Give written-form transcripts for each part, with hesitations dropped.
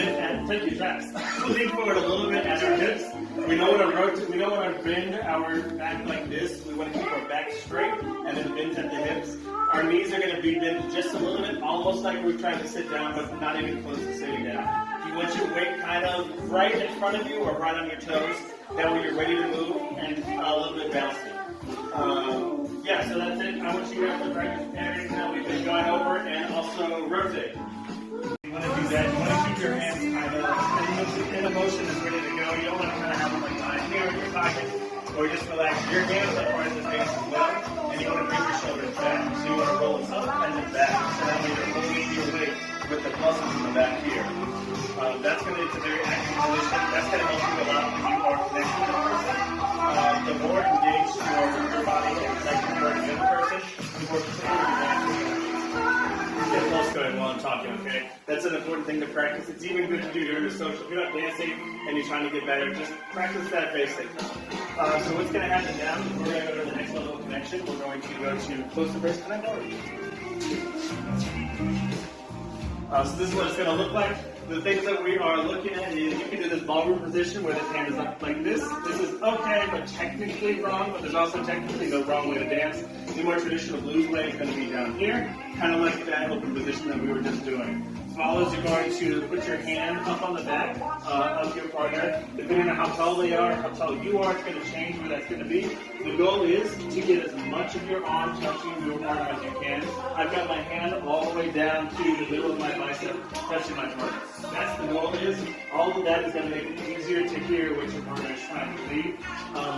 bit at, thank you, Travis. Lean forward a little bit at our hips. We don't want to bend our back like this. We want to keep our back straight and then bend at the hips. Our knees are going to be bent just a little bit, almost like we're trying to sit down, but not even close to sitting down. You want your weight kind of right in front of you or right on your toes. That way you're ready to move and a little bit bouncy. Yeah, so that's it. I want you guys to practice everything that we've been going over and also rotate. You want to do that. You want to keep your hands kind of in a motion and ready to go. You don't want to kind of have them like lying here in your pocket or just relax. Your hands are part of the dance as well. And you want to bring your shoulders back. So you want to roll it up and then back. So that way you're holding your weight with the muscles in the back here. That's going to be a very active position. That's going to help you a lot when you are connected to the person. The more engaged you are with your body and connected to the other person, the more clear you are. Get close to it while I'm talking, okay? That's an important thing to practice. It's even good to do during the social. If you're not dancing and you're trying to get better, just practice that basic. So what's going to happen now is we're going to go to the next level of connection. We're going to go to close the wrist connect. So this is what it's going to look like. The things that we are looking at is you can do this ballroom position where the hand is up like this. This is okay, but technically wrong, but there's also technically no wrong way to dance. The more traditional blues way is going to be down here, kind of like that open position that we were just doing. Follows, you're going to put your hand up on the back of your partner. Depending on how tall they are, how tall you are, it's going to change where that's going to be. The goal is to get as much of your arm touching your partner as you can. I've got my hand all the way down to the middle of my bicep, touching my partner. That's the goal is. All of that is going to make it easier to hear what your partner is trying to lead.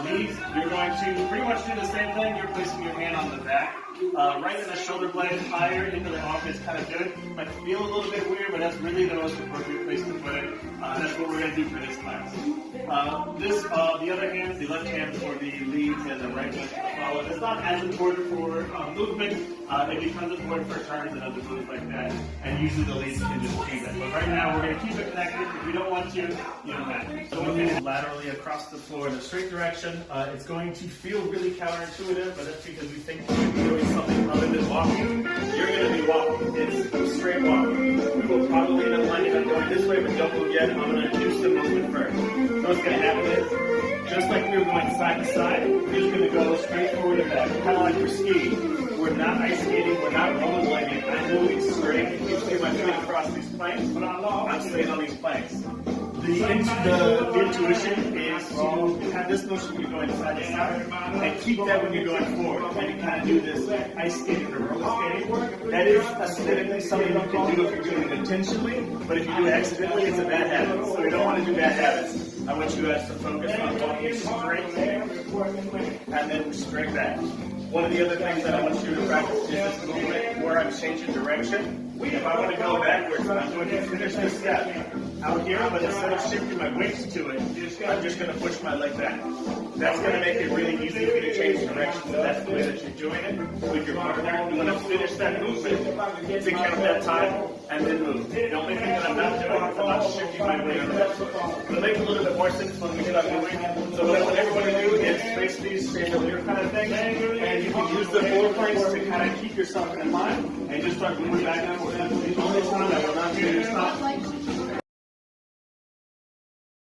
Leads, you're going to pretty much do the same thing. You're placing your hand on the back. Right in the shoulder blade, higher into the arm is kind of good. Might feel a little bit weird, but that's really the most appropriate place to put it. That's what we're going to do for this class. The other hand, the left hand for the leads and the right hand for the follow. It's not as important for movement. It becomes important for turns and other moves like that. And usually the leads can just change that. But right now, we're going to keep it connected. If we don't want to, you don't have to. So looking laterally across the floor in a straight direction, it's going to feel really counterintuitive, but that's because we think we're doing something other than walking. You're going to be walking. It's straight walking. We will probably end up lining up going this way, but don't move yet. I'm going to do some movement first. So what's going to happen is, just like we were going side to side, we're just going to go straight forward and back, kind of like we're skiing. We're not ice skating, we're not rollerblading. I'm moving straight. You see my feet across these planks, but I'm staying on these planks. The intuition is to have this motion when you're going side to side, and keep that when you're going forward. And you kind of do this ice skating or roller skating. That is aesthetically something you can do if you're doing it intentionally, but if you do it accidentally, it's a bad habit. So we don't want to do bad habits. I want you guys to focus on walking straight and then straight back. One of the other things that I want you to practice is this movement where I'm changing direction. If I want to go backwards, I'm going to finish this step out here, but instead of shifting my weight to it, I'm just going to push my leg back. That's going to make it really easy for you to change direction. So that's the way that you're doing it with your partner. You want to finish that movement to count that time and then move. The only thing that I'm not doing is I'm not shifting my weight on that. It'll make a little bit more sense when we get up moving. So what I want everyone to do is face these chandelier kind of things, and you can use the floor planks to kind of keep yourself in line and just start moving back and forth. The only time I will not do is stop.